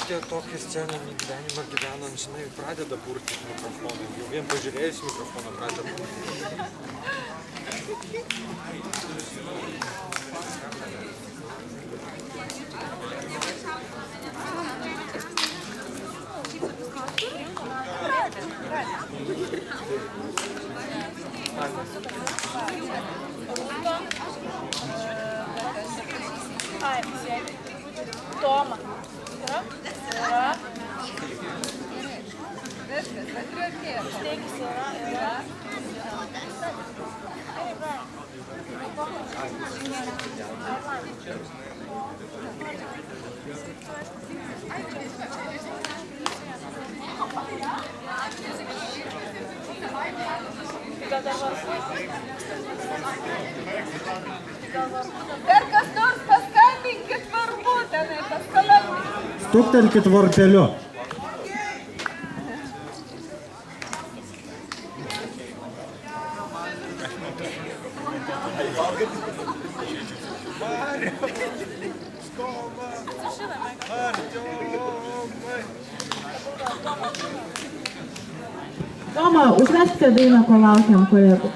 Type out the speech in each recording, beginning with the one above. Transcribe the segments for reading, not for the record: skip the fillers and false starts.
Tie tokie sceninį gyvenimą gyvenant, žinai, pradeda burtis mikrofoną. Jau vien pažiūrėjus mikrofoną pradeda burtis. Toma. Yra. Steikis yra. Dar kas nors paskambinkit varpu, tenai paskalaukit. Stuktelkit varpeliu. Toma, užveskite dainą, kol laukiam kolegų.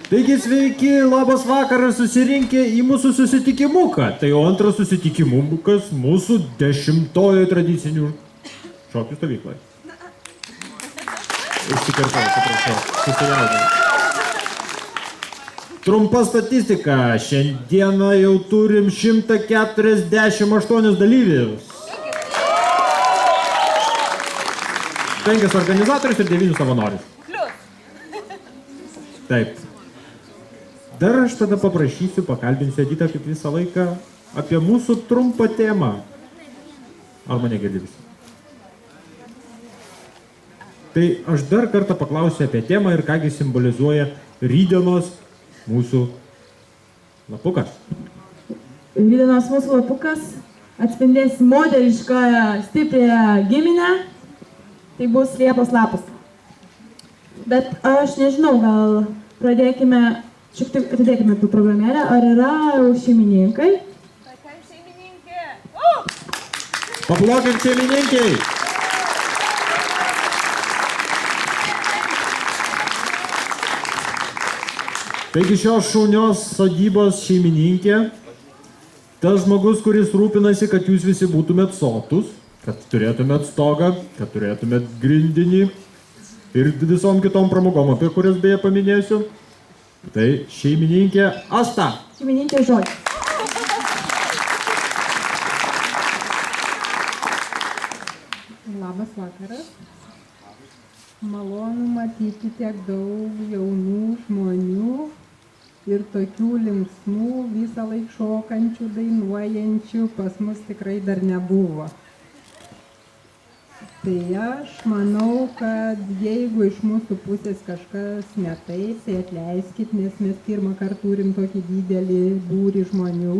Taigi sveiki, labas vakaras susirinkę į mūsų susitikimuką. Tai jau antras susitikimukas mūsų 10-ojo tradicinių šokių stovyklai. Išsikartau, atsiprašau, susijaudinau. Trumpa statistika. Šiandieną jau turim 148 dalyvius. 5 organizatorius ir 9 savanorius. Taip. Dar aš tada paprašysiu, pakalbinsiu Editą kaip visą laiką apie mūsų trumpą temą. Ar mane girdi visi? Tai aš dar kartą paklausiu apie temą ir kągi simbolizuoja rytdienos mūsų lapukas. Rytdienos mūsų lapukas atspindės modelišką stiprią giminę. Tai bus Liepos lapas. Bet aš nežinau, gal pradėkime, šiek tiek atidėkime tų programėlę. Ar yra šeimininkai? Tokia šeimininkė. Paplokim šeimininkiai! Taigi šios šaunios sodybos šeimininkė, tas žmogus, kuris rūpinasi, kad jūs visi būtumėt sotus, kad turėtumėt stogą, kad turėtumėt grindinį ir visom kitom pramogom, apie kurias beje paminėsiu. Tai šeimininkė Asta. Šeimininkė žodžiu. Labas vakaras. Malonu matyti tiek daug jaunų žmonių ir tokių linksmų, visą laiką šokančių, dainuojančių pas mus tikrai dar nebuvo. Tai aš manau, kad jeigu iš mūsų pusės kažkas ne taip, tai atleiskit, nes mes pirmą kartą turim tokį didelį būrį žmonių.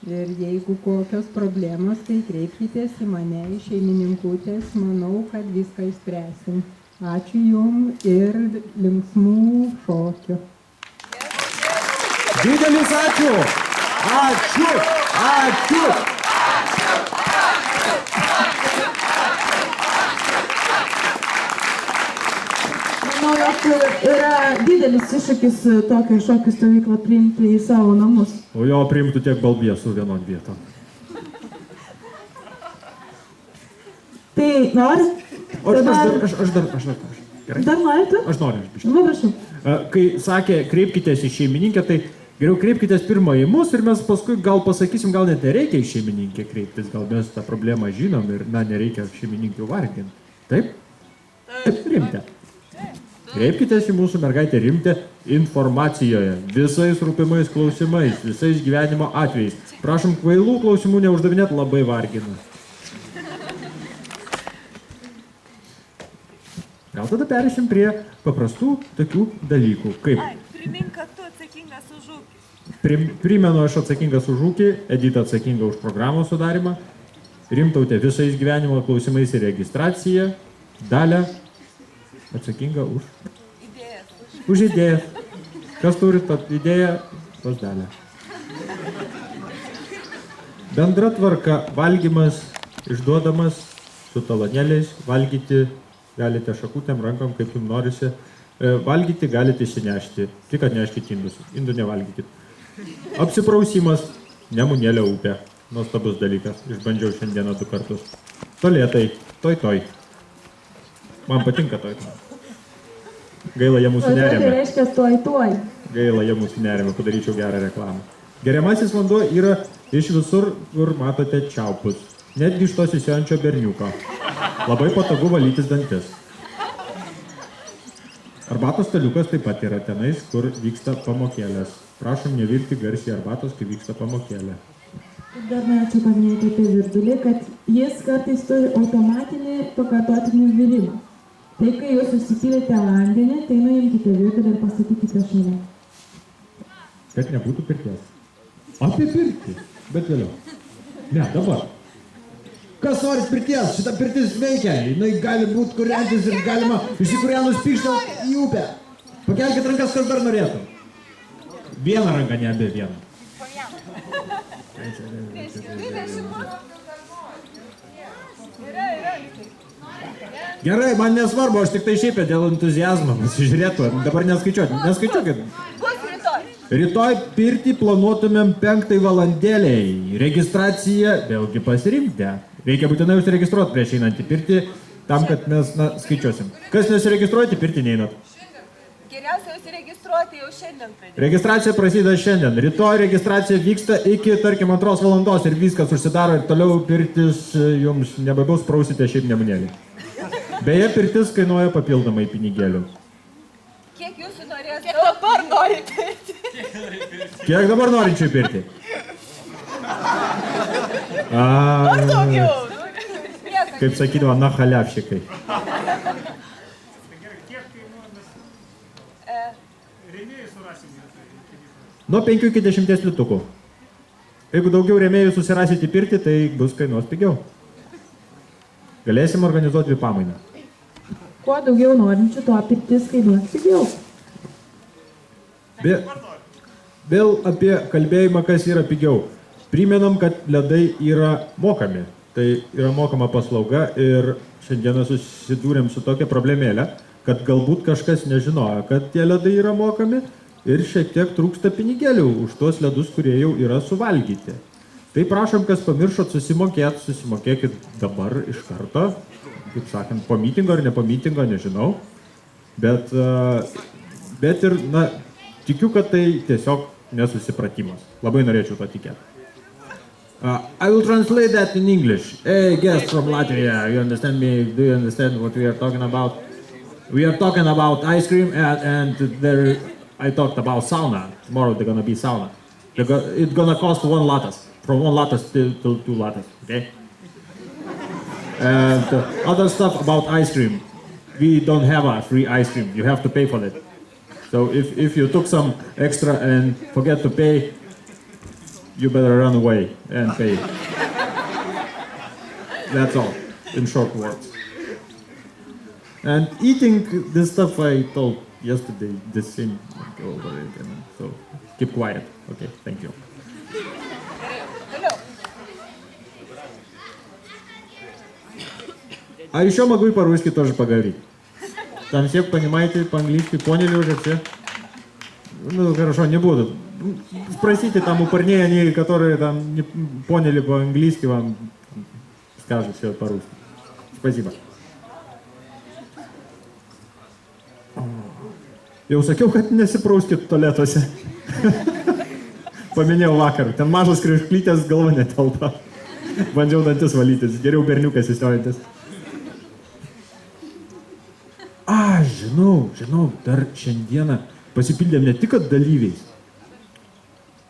Ir jeigu kokios problemos, tai kreipkitės į mane, į šeimininkutės, manau, kad viską išspręsim. Ačiū jums ir linksmų šokių. Didelis ačiū! Ačiū! Ačiū! Manau, jog yra didelis iššūkis tokią šokių stovyklą priimti į savo namus. O jo priimtų tiek balbiesų vienon vietą. Tai nori? Aš dar. Gerai? Dar norite? Aš noriu, aš biškį. Nu, prašau. Kai sakė, kreipkitės į šeimininkę, tai geriau kreipkitės pirmą į mus ir mes paskui gal pasakysim, gal net nereikia į šeimininkę kreiptis, gal mes tą problemą žinom ir, nereikia šeimininkių varginti. Taip? Taip, Rimte. Kreipkitės į mūsų mergaitę Rimtę informacijoje, visais rūpimais klausimais, visais gyvenimo atvejais. Prašom, kvailų klausimų neuždavinėt, labai vargina. Gal tada perėsim prie paprastų tokių dalykų, kaip... Primink, kad tu atsakingas už ūkį. Primenu, aš atsakingas už ūkį, Edita atsakinga už programos sudarimą, Rimtautė visais gyvenimo klausimais ir registracija, Dalia atsakinga už... Idėjas. Už idėją. Kas turi tą idėją, tas Dalia. Bendra tvarka, valgymas išduodamas su talonėliais, valgyti galite šakutėm, rankom, kaip jums norisi. Valgyti galite įsinešti, tik atneškite indus, indų nevalgykit. Apsiprausimas, Nemunėlio upė, nuostabus dalykas, išbandžiau šiandieną 2 kartus. Tualetai, toj. Man patinka toj. Gaila, jie mūsų neremia. Tai reiškia toj. Gaila, jie mūsų neremia, padaryčiau gerą reklamą. Geriamasis vanduo yra iš visur, kur matote čiaupus. Netgi iš to sisiojančio berniuko. Labai patogu valytis dantis. Arbatos staliukas taip pat yra tenais, kur vyksta pamokėlės. Prašom nevirti garsiai arbatos, kai vyksta pamokėlė. Dar norėčiau paminėti apie virdulį, kad jis kartais turi automatinį pakartotinį virimą. Tai kai jūs susipylėte vandenį, tai nuimkite virdulį ir pastatykite šalia. Kad nebūtų pirties. Apie pirtį, bet vėliau. Ne, dabar. Kas nori pirties? Šita pirtis veikia. Jinai gali būti kuriantis ir galima išsikurianus pištelt į upę. Pakelkit rankas, kas dar norėtų. Vieną ranką, ne apie vieną. Yra, lygiai. Gerai, man nesvarbu, aš tik tai šiaip dėl entuzijazmo pasižiūrėtų, dabar neskaičiuokit. Bus rytoj. Rytoj pirtį planuotumėm 5 valandėliai. Registracija vėlgi pasirinkti. Reikia būtinai užsiregistruoti prieš einant į pirtį, tam, kad mes skaičiuosim. Kas nesiregistruoti, pirtį neinat. Geriausia užsiregistruoti jau šiandien pradėti. Registracija prasideda šiandien. Rytoj registracija vyksta iki, tarkim, 2 valandos ir viskas užsidaro ir toliau pirtis jums nebebus, prausite šiaip nemunėlį. Beje, pirtis kainuoja papildomai pinigėlių. Kiek jūsų norės? Kiek dabar norite? Kiek dabar norinčių pirti? Daugiau. Kaip sakydavo, na haliavšikai. Nuo 5 iki 10 litukų. Jeigu daugiau rėmėjų susirasite į pirtį, tai bus kainuos pigiau. Galėsim organizuoti pamainą. Kuo daugiau norinčių, tuo pirtis kainuos pigiau. Vėl apie kalbėjimą, kas yra pigiau. Primenam, kad ledai yra mokami. Tai yra mokama paslauga ir šiandieną susidūrėm su tokia problemėlė, kad galbūt kažkas nežinojo, kad tie ledai yra mokami ir šiek tiek trūksta pinigėlių už tuos ledus, kurie jau yra suvalgyti. Tai prašom, kas pamiršot susimokėkit dabar iš karto, kaip sakant, po mitingo ar ne po mitingo, nežinau. Bet ir, tikiu, kad tai tiesiog nesusipratimas. Labai norėčiau to tikėti. I will translate that in English. Hey, guests from Latvia, you understand me? Do you understand what we are talking about? We are talking about ice cream and there I talked about sauna. Tomorrow there's gonna be sauna. It's gonna cost 1 latas. From 1 latas to 2 latas, okay? And other stuff about ice cream. We don't have a free ice cream. You have to pay for it. So if you took some extra and forget to pay, you better run away and pay. That's all, in short words. And eating this stuff I told yesterday, the same over it. So keep quiet. Okay, thank you. А еще могу и по-русски тоже поговорить. Там все понимаете по-английски, поняли уже все? Ну, хорошо, не буду. Спросите там у парней, они, которые там не поняли по-английски, вам скажут все по-русски. Спасибо. Jau sakiau, kad nesiprauskit tualetuose. Paminėjau vakar. Ten mažas krišklytės, galva netelpa. Bandžiau dantis valytis. Geriau berniukas įstojantis. Žinau, dar šiandieną pasipildėm ne tik dalyviais.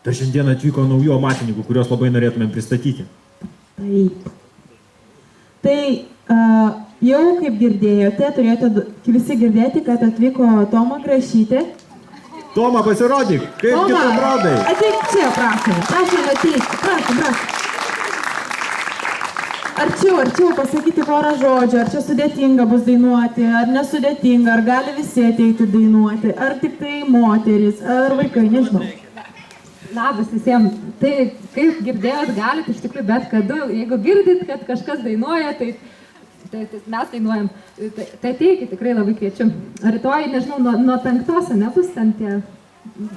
Dar šiandieną atvyko naujų amatininkų, kuriuos labai norėtumėm pristatyti. Taip. Tai jau kaip girdėjote, turėjote visi girdėti, kad atvyko Toma Grašytė. Toma, pasirodyk, kaip tu atrodai? Ateik čia, prašom ateik, prašom. Arčiau pasakyti porą žodžių, ar čia sudėtinga bus dainuoti, ar nesudėtinga, ar gali visi ateiti dainuoti, ar tik tai moteris, ar vaikai, nežinau. Labas visiems. Tai kaip girdėjot, galite iš tikrųjų bet kada, jeigu girdit, kad kažkas dainuoja, tai mes dainuojam, tai ateikit, tikrai labai kviečiu. Rytoj, nežinau, nuo 5 nebus ten tie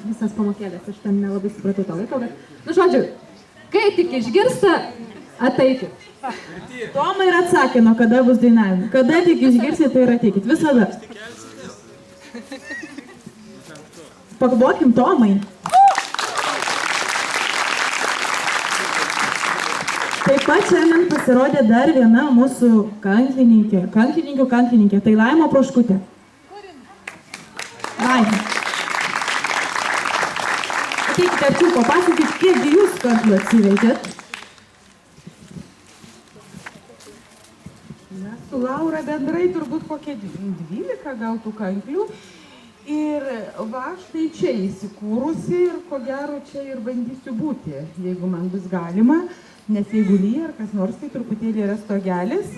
visas pamokėlės, aš ten nelabai supratau to laiko, bet, žodžiu, kai tik išgirsta, ateikit. Toma ir atsakė, nuo kada bus dainavimai. Kada tik išgirsite, tai ir ateikit. Visada. Pagalvokim Tomai. Taip pat šiandien pasirodė dar viena mūsų kankininkė. Tai Laima Proškutė. Laima. Ateikite arčiau, papasakykit, kiekgi jūs kanklių atsivežėt. Su Laura bendrai turbūt kokie 12 gal tų kanklių. Ir va, štai čia įsikūrusi ir ko gero čia ir bandysiu būti, jeigu man bus galima. Nes jeigu lyja ar kas nors, tai truputėlį yra stogelis.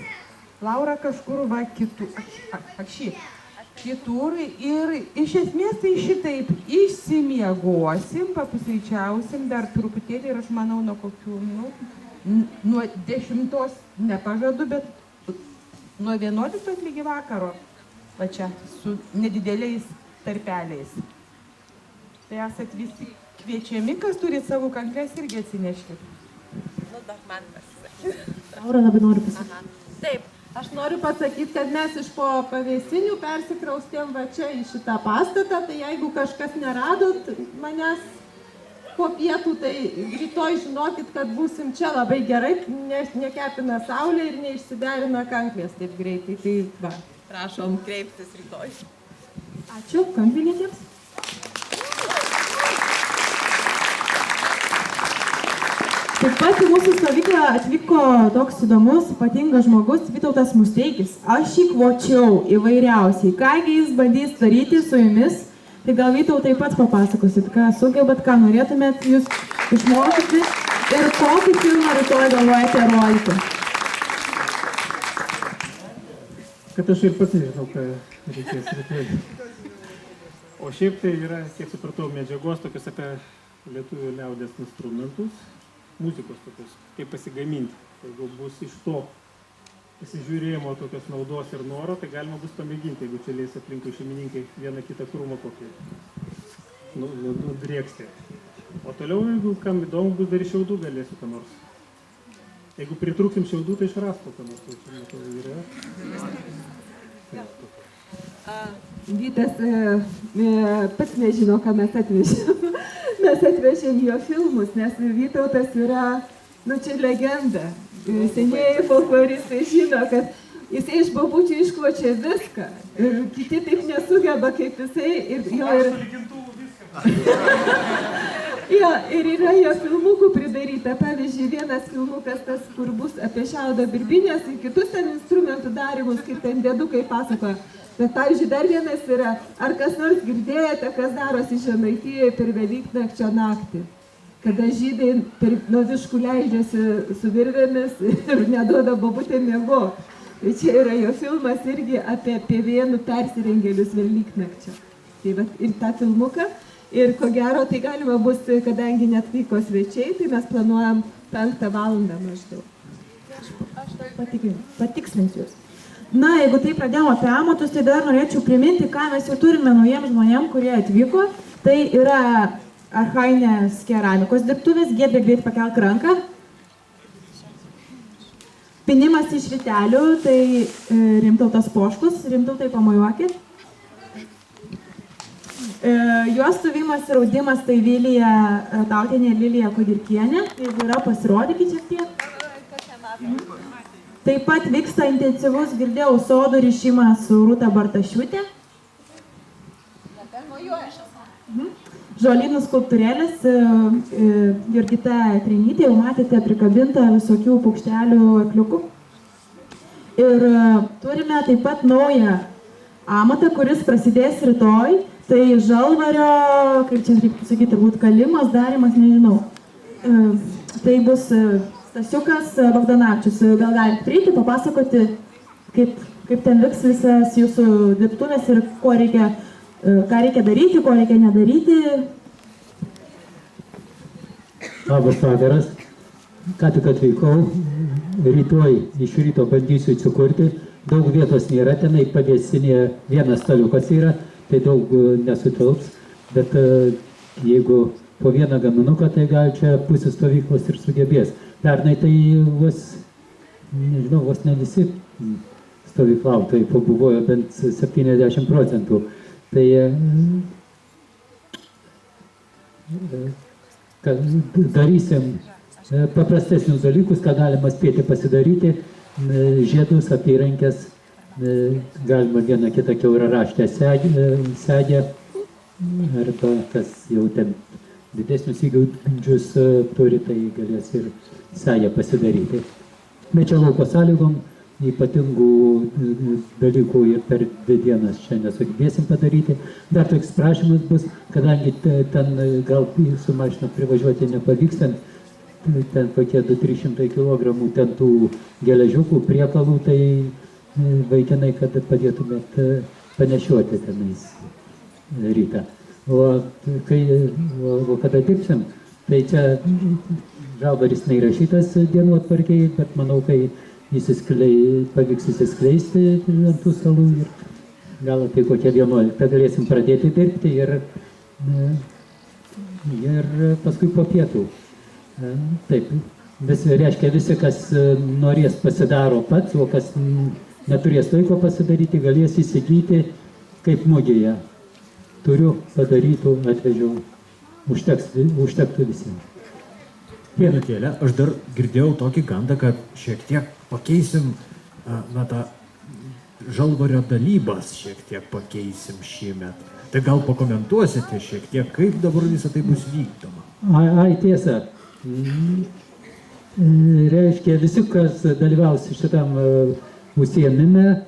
Laura kažkur va kitur. Ir iš esmės tai šitaip išsimiegosim, papusryčiausim dar truputėlį ir aš manau nuo kokių, nuo 10 nepažadu, bet nuo 11 lygi vakaro, va čia, su nedideliais tarpeliais. Tai esat visi kviečiami, kas turi savo kankles, irgi atsineškit. Nu, dar man pasisakyti. Laura labai noriu pasakyti. Taip, aš noriu pasakyti, kad mes iš po pavėsinių persikraustėm va čia į šitą pastatą, tai jeigu kažkas neradot manęs po pietų, tai rytoj žinokit, kad būsim čia labai gerai, nekepina saulė ir neišsiderina kanklės taip greitai. Tai va, Prašom kreiptis rytoj. Ačiū, kanklininkėms. Taip pat į mūsų stovyklą atvyko toks įdomus, ypatingas žmogus Vytautas Musteikis. Aš jį kvočiau įvairiausiai, kągi jis bandys daryti su jumis. Tai gal Vytautai pats papasakosit, ką sugebat, ką norėtumėt jūs išmokyti ir kokį filmą rytoj galvojate rodyti. Kad aš ir pats nežinau, ką reikės rytoj. O šiaip tai yra, kiek supratau, medžiagos tokios apie lietuvių liaudės instrumentus, muzikos tokios, kaip pasigaminti. Jeigu bus iš to pasižiūrėjimo tokios naudos ir noro, tai galima bus pamėginti, jeigu čia leis aplinkui šeimininkai vieną kitą krūmą kokį nudrėksti. O toliau, jeigu kam įdomu bus, dar iš šiaudų galėsiu ką nors. Jeigu pritrūkim šiaudų, tai iš rąsto ką nors. Tai yra. Vytas pats nežino, ką mes atvežėm. Mes atvežėm jo filmus, nes Vytautas yra, nu čia legenda. Senieji folkloristai žino, kad jisai iš bobučių iškvočia viską. Ir kiti taip nesugeba kaip jisai. Ir jo ir... Jo, ir yra jo filmukų pridaryta. Pavyzdžiui, vienas filmukas tas, kur bus apie šiaudo birbinės ir kitus ten instrumentų darimus, kaip ten dėdukai pasakoja. Bet, pavyzdžiui, dar vienas yra, ar kas nors girdėjote, kas darosi Žemaitijoje per Velyknakčio naktį, kada žydai nuo viškų leidžiasi su virvėmis ir neduoda bobutėm miegoti. Tai čia yra jo filmas irgi apie pievėnų persirengėlius Velyknakčio. Tai va, ir tą filmuką. Ir ko gero, tai galima bus, kadangi netvyko svečiai, tai mes planuojam 5 valandą maždaug. Aš patikslinsiu jūs. Na, jeigu tai pradėjome apie amatus, tai dar norėčiau priminti, ką mes jau turime naujiems žmonėms, kurie atvyko. Tai yra archainės keramikos dirbtuvės. Giedrė, greit pakelk ranką. Pinimas iš vytelių, tai Rimtautas Poškus. Rimtautai, pamojuokit. Jos stuvimas ir audimas, tai Vilija Tautienė ir Lilija Kudirkienė. Jeigu yra, pasirodykit šiek tiek. Taip pat vyksta intensyvus, girdėjau, sodų ryšimas su Rūta Bartašiūtė. Žolynų skulptūrėlės, Jurgita Trinytė, jau matėte prikabintą visokių paukštelių akliukų. Ir turime taip pat naują amatą, kuris prasidės rytoj. Tai žalvario, kaip čia reiktų sakyti, turbūt kalimas, darimas, nežinau. Tai bus Stasiukas Bogdanavičius. Gal galite prieiti, papasakoti, kaip ten vyks visas jūsų dirbtuvės ir ką reikia daryti, ko reikia nedaryti. Labas vakaras. Ką tik atvykau. Rytoj iš ryto bandysiu įsikurti. Daug vietos nėra, tenai pavėsinėje vienas staliukas yra, tai daug nesutilps. Bet jeigu po vieną gaminuką, tai gal čia pusė stovyklos ir sugebės. Pernai tai vos ne visi stovyklautojai pabuvojo bent 70%. Tai darysim paprastesnius dalykus, ką galima spėti pasidaryti. Žiedus, apyrankės, galima vieną kitą kiauraraštę segę, arba kas jau ten didesnius įgūdžius turi, tai galės ir segę pasidaryti. Bet čia lauko sąlygom, ypatingų dalykų ir per 2 dienas čia nesugebėsim padaryti. Dar toks prašymas bus, kadangi ten gal su mašina privažiuoti nepavyks, ten kokie 200-300 kg ten tų geležiukų, priekalų, tai vaikinai, kad padėtumėt panešioti tenais rytą. O kada dirbsim, tai čia žalvaris neįrašytas dienotvarkėj, bet manau, kai pavyks įsiskleisti ant tų salų ir gal apie kokią 11 galėsim pradėti dirbti ir paskui po pietų. Taip, reiškia visi, kas norės pasidaro pats, o kas neturės laiko pasidaryti, galės įsigyti kaip mugėje. Turiu padarytų, atvežiau, užtektų visiems. Minutėlę, aš dar girdėjau tokį gandą, kad šiek tiek pakeisim, tą žalvario dalybas šiek tiek pakeisim šiemet. Tai gal pakomentuosite šiek tiek, kaip dabar visą tai bus vykdoma? Ai, tiesa. Reiškia, visi, kas dalyvaus šitam užsiėmime,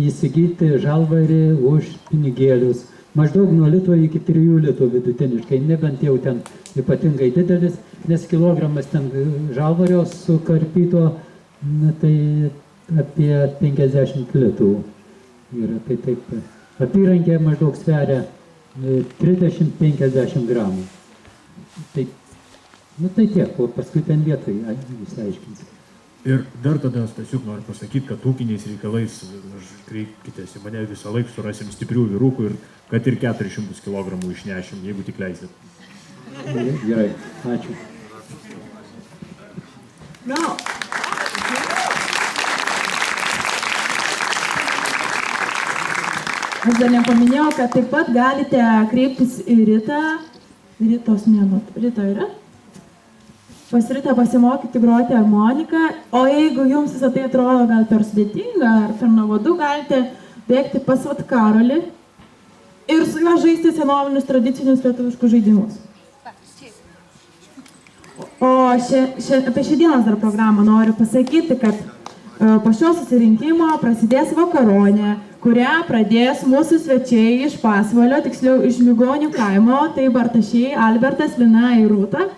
įsigyti žalvarį už pinigėlius. Maždaug nuo lito iki 3 litų vidutiniškai, nebent jau ten ypatingai didelis, nes kilogramas ten žalvario sukarpyto, tai apie 50 litų. Yra tai taip. Apyrankė maždaug sveria 30-50 gramų. Tai tiek, o paskui ten vietoj išsiaiškins. Ir dar tada, Stasiuk, noriu pasakyti, kad ūkiniais reikalais, kreipkitės į mane, visą laiką surasim stiprių vyrukų ir kad ir 400 kg išnešim, jeigu tik leisit. Gerai, ačiū. Aš dar nepaminėjau, kad taip pat galite kreiptis į Ritą. Rita yra? Pas Ritą pasimokyti groti harmoniką, o jeigu jums visą tai atrodo gal per sudėtinga ar per nuobodu, galite bėgti pas vat Karolį ir su juo žaisti senovinius tradicinius lietuviškus žaidimus. O apie šiandienos dar programą noriu pasakyti, kad po šio susirinkimo prasidės vakaronė, kurią pradės mūsų svečiai iš Pasvalio, tiksliau iš Migonių kaimo, tai Bartašiai, Albertas, Lina ir Rūta.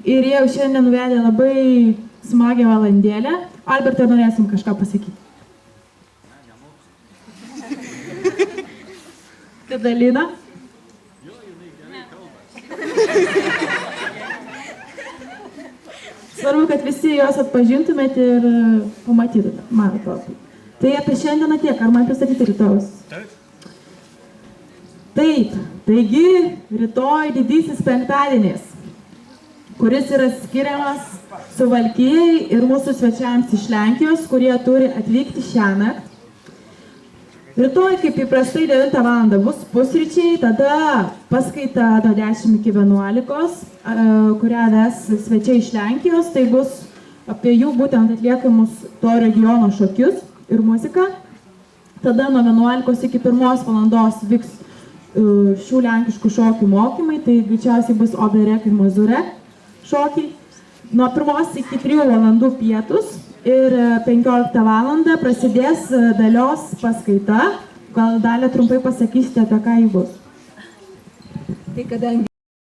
Ir jie jau šiandien nuvedė labai smagią valandėlę. Albertai, norėsim kažką pasakyti. Tada Lina? Svarbu, kad visi juos atpažintumėte ir pamatytumėte. Man atrodo. Tai apie šiandieną tiek. Ar man pristatyti rytojus? Taip. Taigi, rytoj didysis penktadienis, kuris yra skiriamas Suvalkijai ir mūsų svečiams iš Lenkijos, kurie turi atvykti šiąnakt. Rytoj, kaip įprastai, 9 val. Bus pusryčiai, tada paskaita nuo 10 iki 11, kurią ves svečiai iš Lenkijos. Tai bus apie jų būtent atliekamus to regiono šokius ir muziką. Tada nuo 11 iki 1 val. Vyks šių lenkiškų šokių mokymai, tai greičiausiai bus oberek ir mazurek šokiai. Nuo 1 iki 3 valandų pietus ir 15 val. Prasidės Dalios paskaita. Gal Dalia trumpai pasakysite, apie ką ji bus. Tai kadangi